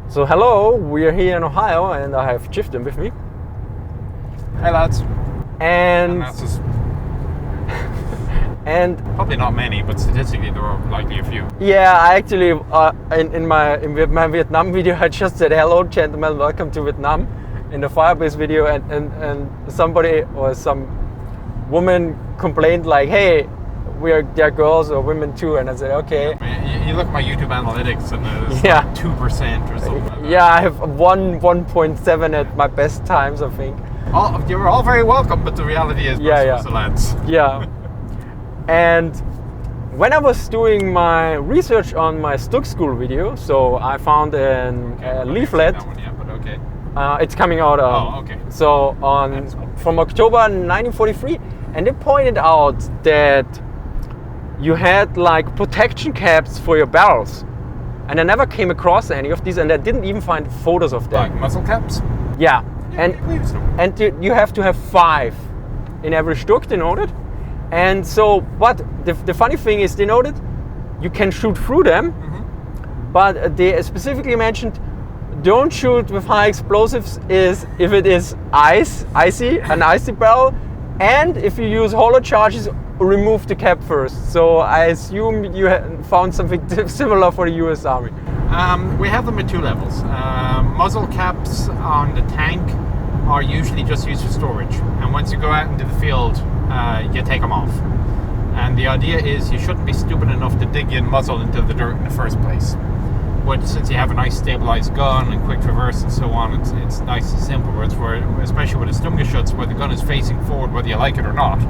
So hello, we are here in Ohio and I have Chieftain with me. Hey lads. And probably not many, but statistically there are likely a few. Yeah, I actually in my Vietnam video I just said hello gentlemen, welcome to Vietnam in the Firebase video, and somebody or some woman complained like, hey, they're girls or women too, and I said okay. You look at my YouTube analytics and it's yeah. like 2% or something like that. Yeah, I have 1.7 at my best times, I think. You're all very welcome, but the reality is most of the lads. Yeah. And when I was doing my research on my Sturmgeschütz School video, so I found a leaflet. That one yet, but okay. It's coming out. Okay. So from October 1943, and they pointed out that you had like protection caps for your barrels, and I never came across any of these, and I didn't even find photos of them. Like muzzle caps? Yeah. And you have to have 5 in every Sturk, they noted. And so, but the funny thing is, they noted you can shoot through them, but they specifically mentioned don't shoot with high explosives if it is an icy barrel, and if you use hollow charges, remove the cap first. So I assume you found something similar for the US Army. We have them at 2 levels. Muzzle caps on the tank are usually just used for storage, and once you go out into the field, you take them off. And the idea is you shouldn't be stupid enough to dig your muzzle into the dirt in the first place. But since you have a nice stabilized gun and quick reverse and so on, it's nice and simple. Whereas especially with a Sturmgeschütz, where the gun is facing forward, whether you like it or not,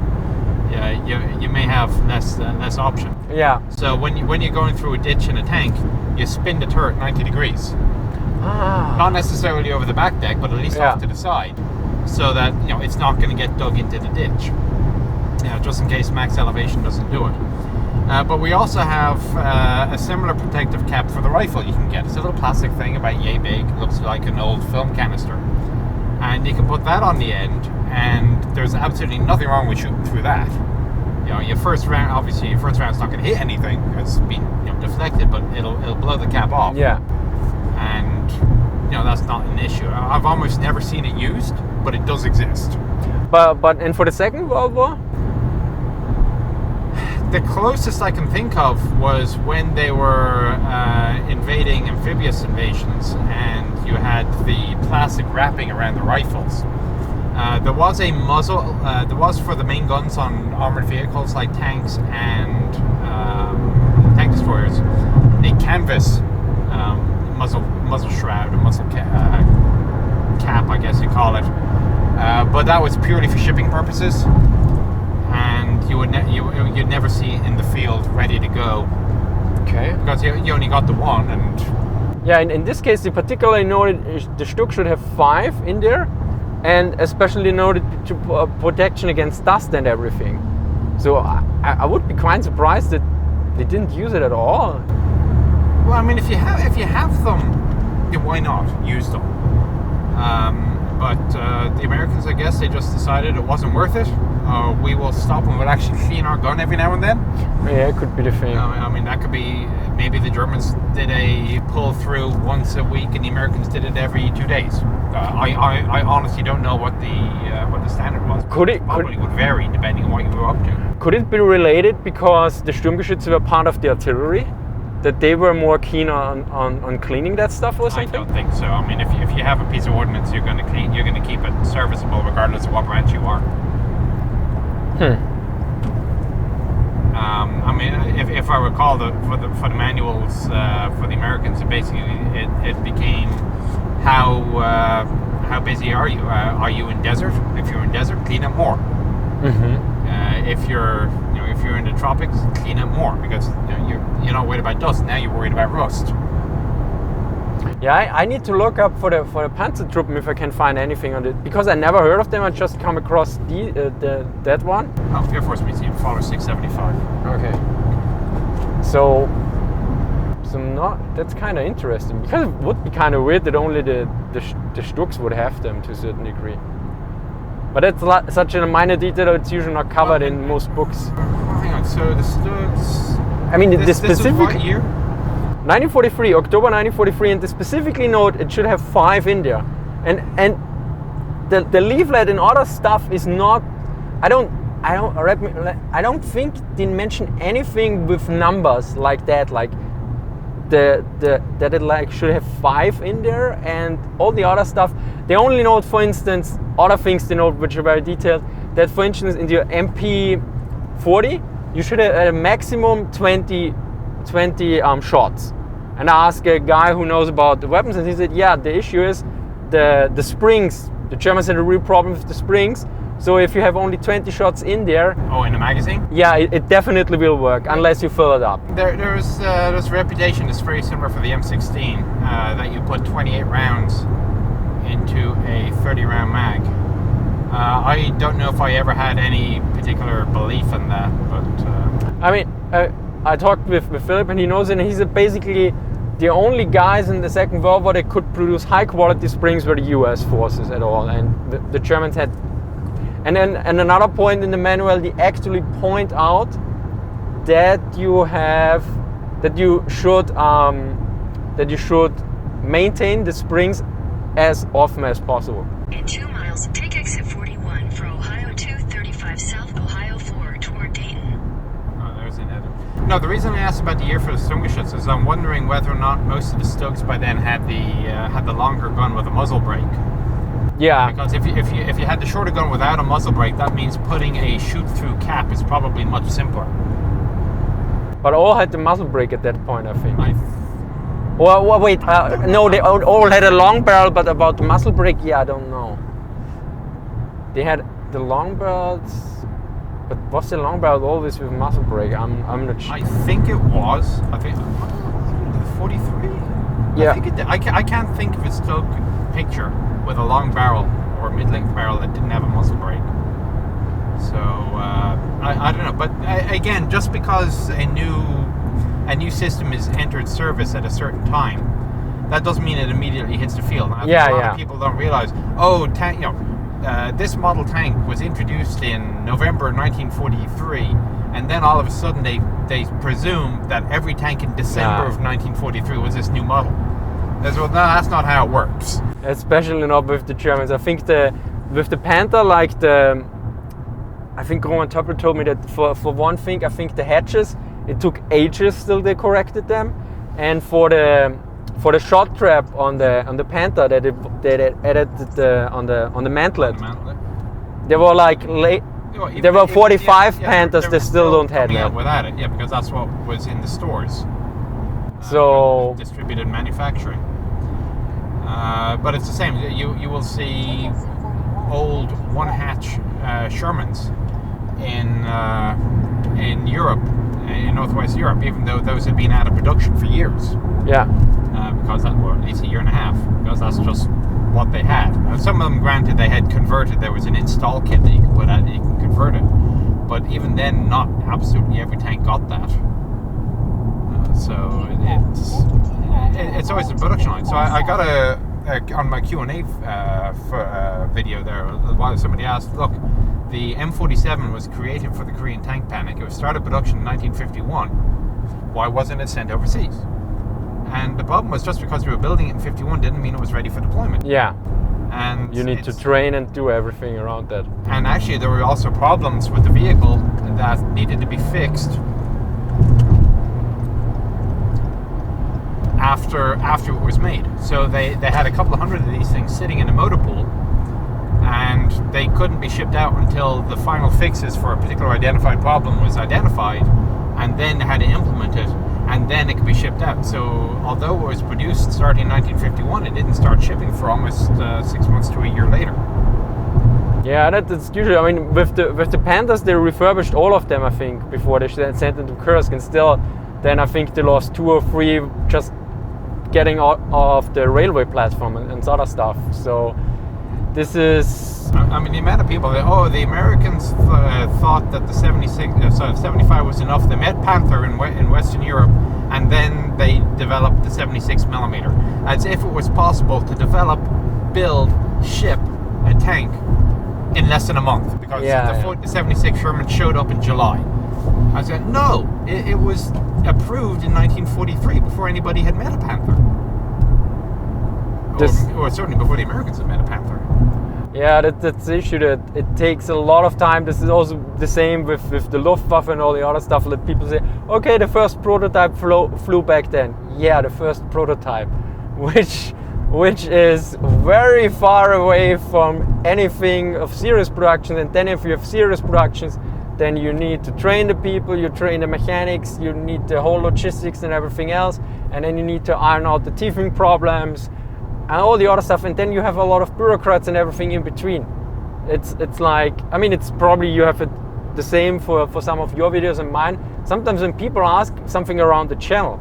you may have less option. Yeah. So when you're going through a ditch in a tank, you spin the turret 90 degrees. Not necessarily over the back deck, but at least off to the side, so that it's not going to get dug into the ditch. Just in case max elevation doesn't do it. But we also have a similar protective cap for the rifle you can get. It's a little plastic thing about yay big, looks like an old film canister. And you can put that on the end, and there's absolutely nothing wrong with shooting through that. Your first round's not going to hit anything. It's been deflected, but it'll blow the cap off. Yeah. And that's not an issue. I've almost never seen it used, but it does exist. But and for the Second World War? The closest I can think of was when they were invading amphibious invasions, and you had the plastic wrapping around the rifles. There was a muzzle. There was for the main guns on armored vehicles like tanks and tank destroyers, a canvas muzzle shroud, a muzzle cap, I guess you call it. But that was purely for shipping purposes, and you'd never see it in the field ready to go. Okay. Because you only got the one, and yeah. In this case, they particularly noted the Sturk should have 5 in there, and especially noted to protection against dust and everything. So I would be quite surprised that they didn't use it at all. Well, I mean, if you have them, why not use them? But the Americans, I guess, they just decided it wasn't worth it. We will stop and we'll actually clean our gun every now and then. Yeah, it could be the thing. I mean, that could be, maybe the Germans did a pull through once a week and the Americans did it every 2 days. I honestly don't know what the standard was. Probably would vary depending on what you were up to. Could it be related because the Sturmgeschütze were part of the artillery? That they were more keen on cleaning that stuff or something? I don't think so. I mean, if you have a piece of ordnance, you're going to keep it serviceable regardless of what branch you are. I mean, if I recall, for the manuals for the Americans, it became how busy are you? Are you in desert? If you're in desert, clean up more. If you're in the tropics, clean up more, because you're not worried about dust. Now you're worried about rust. Yeah, I need to look up for the Panzertruppen if I can find anything on it, because I never heard of them. I just come across that one. Oh, Air Force Museum, Follow 675. Okay. So that's kind of interesting, because it would be kind of weird that only the Sturks would have them to a certain degree. But that's such a minor detail, it's usually not covered in most books. Hang on, so the Sturks... I mean, this is what year? 1943, October 1943, and they specifically note it should have 5 in there. And the leaflet and other stuff is not. I don't think they mention anything with numbers like that. Like that it like should have 5 in there, and all the other stuff. They only note, for instance, other things they note which are very detailed. That, for instance, in your MP40, you should have at a maximum 20 shots. And I asked a guy who knows about the weapons, and he said, yeah, the issue is the springs. The Germans had a real problem with the springs. So if you have only 20 shots in there... Oh, in the magazine? Yeah, it definitely will work, unless you fill it up. There's a reputation that's very similar for the M16, that you put 28 rounds into a 30-round mag. I don't know if I ever had any particular belief in that, but... I mean, I talked with Philip, and he knows it, and he said basically the only guys in the Second World War that could produce high-quality springs were the US forces at all, and the Germans had... And then another point in the manual, they actually point out that you should maintain the springs as often as possible. In 2 miles, take exit 41 for Ohio 235 South Ohio 4 toward Dayton. Oh, there's an edit. No, the reason I asked about the year for the Sturmgeschütze is I'm wondering whether or not most of the Stugs by then had the longer gun with a muzzle brake. Yeah. Because if you had the shorter gun without a muzzle brake, that means putting a shoot-through cap is probably much simpler. But all had the muzzle brake at that point, I think. Well, wait, no, they all had a long barrel, but about the muzzle brake, yeah, I don't know. They had the long barrels, but was the long barrel always with muzzle brake? I'm not sure. I think it was. I think 43. Yeah. I think it did. I can't think of a Stug picture with a long barrel or a mid-length barrel that didn't have a muzzle brake. So I don't know, but again, just because a new system is entered service at a certain time, that doesn't mean it immediately hits the field. Now, a lot of people don't realize. Oh, this model tank was introduced in November 1943, and then all of a sudden they presume that every tank in December of 1943 was this new model. Well, no, that's not how it works. Especially not with the Germans. I think with the Panther, I think Roman Töppel told me that for one thing, I think the hatches, it took ages till they corrected them, and for the shot trap on the Panther that they added on the mantlet, there were there were 45 Panthers that still don't have that. Without it, yeah, because that's what was in the stores. So distributed manufacturing. But it's the same. You will see old one-hatch Shermans in Europe, in Northwest Europe, even though those had been out of production for years. Yeah. Because at least a year and a half, because that's just what they had. Some of them, granted, they had converted. There was an install kit that you could put out and you can convert it. But even then, not absolutely every tank got that. So it's always a production line. So I got on my Q&A video there a while, somebody asked, look, the M47 was created for the Korean tank panic. It was started production in 1951. Why wasn't it sent overseas? And the problem was, just because we were building it in 51 didn't mean it was ready for deployment. Yeah. And you need to train and do everything around that. And actually there were also problems with the vehicle that needed to be fixed after it was made. So they had a couple of hundred of these things sitting in a motor pool, and they couldn't be shipped out until the final fixes for a particular identified problem was identified, and then they had to implement it, and then it could be shipped out. So although it was produced starting in 1951, it didn't start shipping for almost 6 months to a year later. Yeah, that's usually. I mean, with the Panthers, they refurbished all of them, I think, before they sent them to Kursk, and still, then I think they lost 2 or 3 just getting off the railway platform and other stuff. So this is... I mean, the amount of people that, the Americans thought that the 75 was enough. They met Panther in Western Europe, and then they developed the 76mm. As if it was possible to develop, build, ship a tank in less than a month, because the 76 Sherman showed up in July. I said, no, it was approved in 1943 before anybody had met a Panther. Or certainly before the Americans had met a Panther. Yeah, that's the issue, that it takes a lot of time. This is also the same with the Luftwaffe and all the other stuff that people say, okay, the first prototype flew back then. Yeah, the first prototype, which is very far away from anything of serious production. And then if you have serious productions, then you need to train the people, you train the mechanics, you need the whole logistics and everything else, and then you need to iron out the teething problems and all the other stuff, and then you have a lot of bureaucrats and everything in between. It's like, I mean, it's probably you have the same for some of your videos and mine. Sometimes when people ask something around the channel,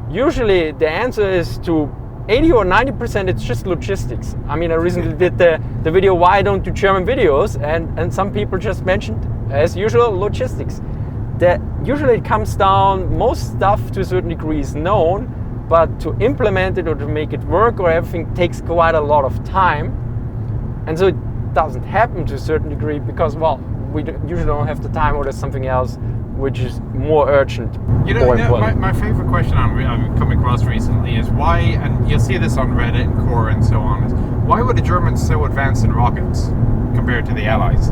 usually the answer is to 80 or 90% it's just logistics. I mean, I recently did the video why I don't do German videos, and some people just mentioned, as usual, logistics. That usually it comes down, most stuff to a certain degree is known, but to implement it or to make it work or everything takes quite a lot of time. And so it doesn't happen to a certain degree because, well, we usually don't have the time, or there's something else which is more urgent. My favorite question I've come across recently is why, and you'll see this on Reddit and Core and so on, is why were the Germans so advanced in rockets compared to the Allies?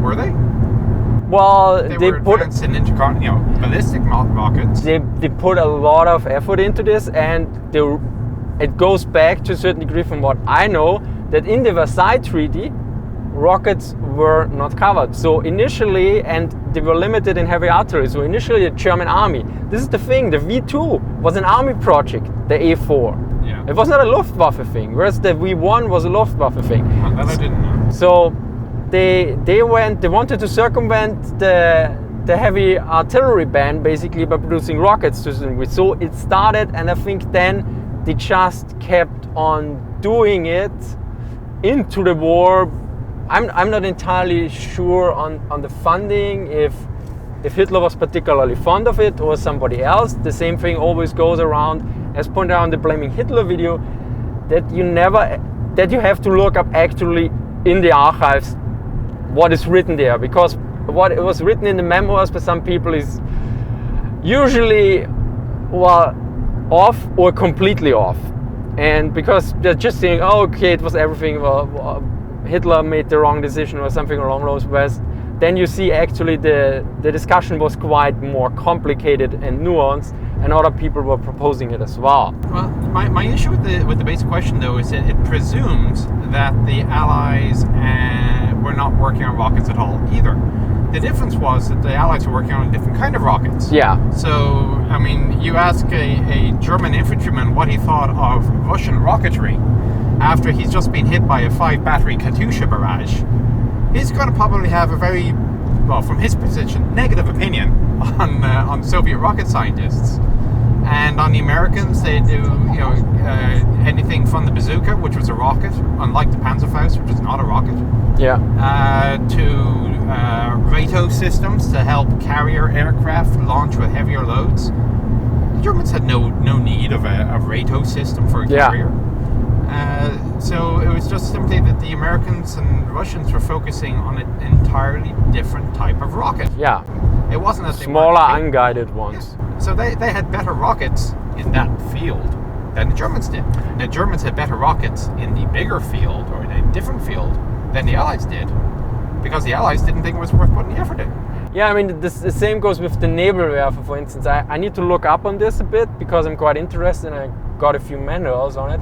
Were they? Well, they were advanced in ballistic rockets. They put a lot of effort into this, and it goes back to a certain degree from what I know, that in the Versailles Treaty, rockets were not covered. So initially, and they were limited in heavy artillery, so initially the German army, this is the thing, the V2 was an army project, the A4. Yeah. It was not a Luftwaffe thing, whereas the V1 was a Luftwaffe thing. Well, that I didn't know. So they wanted to circumvent the heavy artillery ban basically by producing rockets to some degree. So it started, and I think then they just kept on doing it into the war. I'm not entirely sure on the funding, if Hitler was particularly fond of it or somebody else. The same thing always goes around, as pointed out in the Blaming Hitler video, that you have to look up actually in the archives what is written there, because what was written in the memoirs by some people is usually, well, off or completely off. And because they're just saying, oh, okay, it was everything, Hitler made the wrong decision or something along those lines, then you see actually the discussion was quite more complicated and nuanced, and other people were proposing it as well. Well, my issue with the basic question though is that it presumes that the Allies were not working on rockets at all either. The difference was that the Allies were working on a different kind of rockets. Yeah. So, I mean, you ask a German infantryman what he thought of Russian rocketry after he's just been hit by a 5-battery Katyusha barrage, he's going to probably have a very, well, from his position, negative opinion on Soviet rocket scientists. And on the Americans, they do anything from the bazooka, which was a rocket, unlike the Panzerfaust, which is not a rocket. Yeah. To Rato systems to help carrier aircraft launch with heavier loads. The Germans had no need of a Rato system for a carrier. So it was just simply that the Americans and Russians were focusing on an entirely different type of rocket. Yeah. It wasn't that they smaller, unguided ones. Yeah. So they had better rockets in that field than the Germans did. The Germans had better rockets in the bigger field, or in a different field, than the Allies did, because the Allies didn't think it was worth putting the effort in. Yeah, I mean, the same goes with the Nebelwerfer, for instance. I need to look up on this a bit because I'm quite interested, and I got a few manuals on it.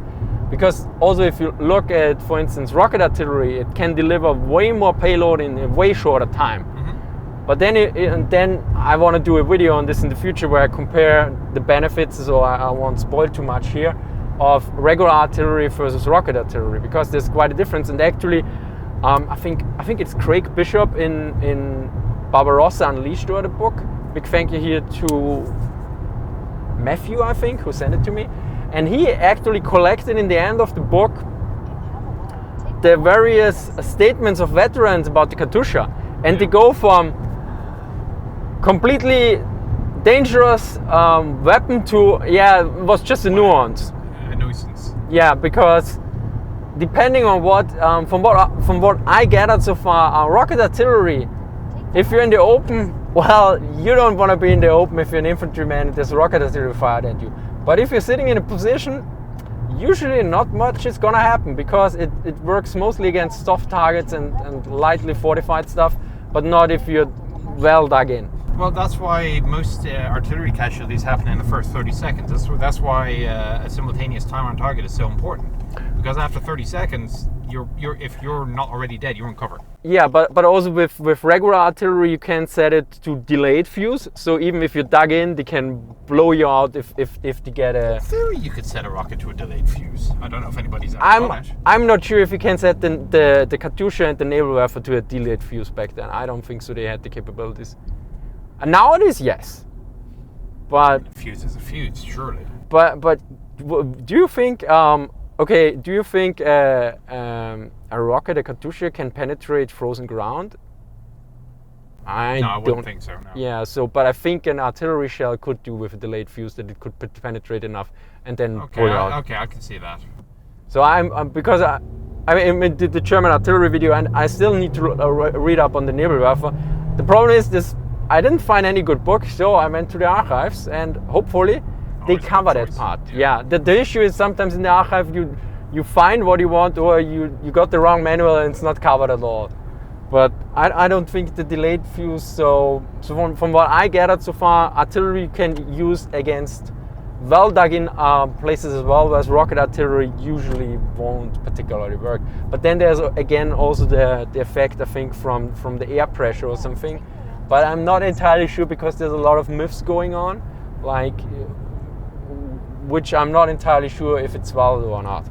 Because also if you look at, for instance, rocket artillery, it can deliver way more payload in a way shorter time. Mm-hmm. But then I want to do a video on this in the future where I compare the benefits, so I won't spoil too much here, of regular artillery versus rocket artillery, because there's quite a difference. And actually, I think it's Craig Bishop in Barbarossa Unleashed, or the book. Big thank you here to Matthew, I think, who sent it to me. And he actually collected in the end of the book the various statements of veterans about the Katyusha. And they go from completely dangerous weapon to, it was just a nuance. A nuisance. Yeah, because depending on what, from what I gathered so far, rocket artillery, if you're in the open, Well, you don't want to be in the open if you're an infantryman and there's a rocket artillery fired at you. But if you're sitting in a position, usually not much is gonna happen because it works mostly against soft targets and lightly fortified stuff, but not if you're well dug in. Well, that's why most artillery casualties happen in the first 30 seconds. That's why a simultaneous time on target is so important. Because after 30 seconds, if you're not already dead, you're in cover. Yeah, but also with regular artillery, you can set it to delayed fuse. So even if you're dug in, they can blow you out if they get a... In theory, you could set a rocket to a delayed fuse. I don't know if anybody's ever done it. I'm not sure if you can set the Katyusha and the Nebelwerfer to a delayed fuse back then. I don't think so. They had the capabilities. And nowadays, yes. But... A fuse is a fuse, surely. But do you think... do you think a rocket, a Katyusha, can penetrate frozen ground? No, I wouldn't think so. No. Yeah, but I think an artillery shell could do with a delayed fuse that it could penetrate enough and then pull it out. Okay, I can see that. So because I mean the German artillery video, and I still need to read up on the Nebelwerfer. The problem is this: I didn't find any good book, so I went to the archives and hopefully. They cover that part. Yeah. The issue is sometimes in the archive you find what you want or you got the wrong manual and it's not covered at all. But I don't think the delayed fuse. So from what I gathered so far, artillery can use against well dug in places as well, whereas rocket artillery usually won't particularly work. But then there's again also the effect, I think, from the air pressure or something. But I'm not entirely sure because there's a lot of myths going on, like. Which I'm not entirely sure if it's valid or not.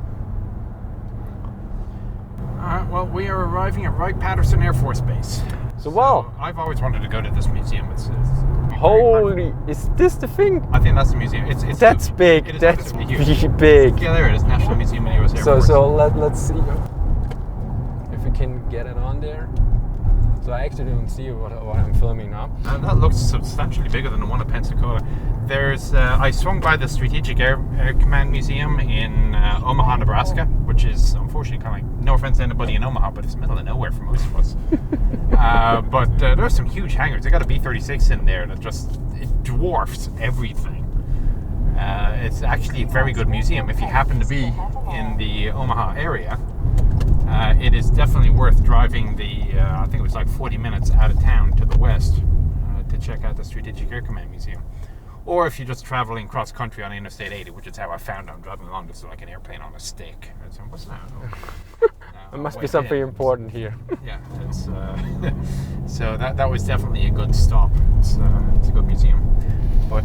Well, we are arriving at Wright-Patterson Air Force Base. So I've always wanted to go to this museum. It's holy, is this the thing? I think that's the museum. It's that's huge. big. That's huge. big. Yeah, there it is. National Museum of the US Air Force. So let's see if we can get it on there. So I actually don't see what I'm filming now. And that looks substantially bigger than the one at Pensacola. There's I swung by the Strategic Air Command Museum in Omaha, Nebraska, which is unfortunately kind of like, no offense to anybody in Omaha, but it's the middle of nowhere for most of us. But there's some huge hangars. They got a B-36 in there that it dwarfs everything. It's actually a very good museum. If you happen to be in the Omaha area, it is definitely worth driving I think it was like 40 minutes out of town to the west to check out the Strategic Air Command Museum. Or if you're just traveling cross country on Interstate 80, which is how I found I'm driving along, it's like an airplane on a stick. So, what's that? There must be something important here. Yeah, so that was definitely a good stop. It's a good museum. But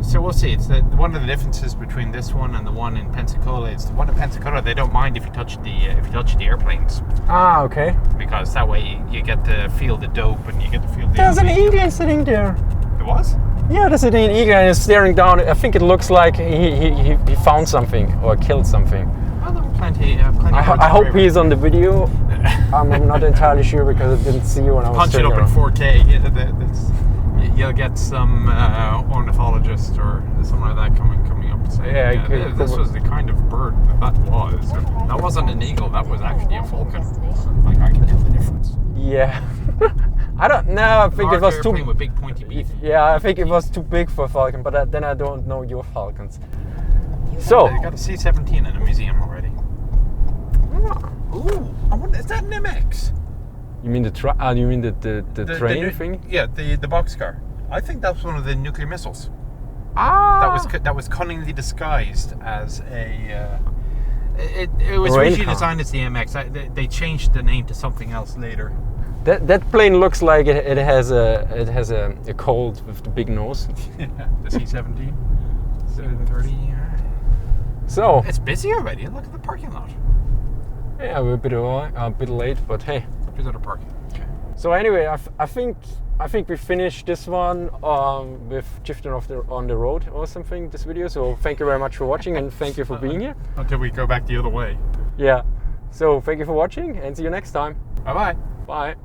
so we'll see. It's one of the differences between this one and the one in Pensacola. It's the one in Pensacola. They don't mind if you touch the airplanes. Ah, okay. Because that way you get to feel the dope and you get to feel the. There's an eagle sitting there. There was? Yeah, there's an eagle and he's staring down. I think it looks like he found something or killed something. Well, there were plenty. I hope he's on the video. I'm not entirely sure because I didn't see you when I was punch it up in 4K. Yeah, you'll get some ornithologist or something like that coming up and saying, yeah, this was the kind of bird that was. That wasn't an eagle. That was actually a falcon. Like I can tell the difference. Yeah. I don't know. I think it was too. With big pointy beak. Yeah, I think it was too big for a falcon, but then I don't know your falcons. So you got a C-17 in a museum already. Ooh, is that an MX? You mean the train thing? Yeah, the boxcar. I think that's one of the nuclear missiles. Ah. That was cunningly disguised as a. It was originally designed as the MX. They changed the name to something else later. That plane looks like it has a cold with the big nose. Yeah, the C-17, 730. So it's busy already. Look at the parking lot. Yeah, we're a bit late, but hey. Here's other parking. Okay. So anyway, I think we finished this one with Chieftain on the road or something. This video. So thank you very much for watching and thank you for being here. Until we go back the other way. Yeah. So thank you for watching and see you next time. Bye-bye. Bye.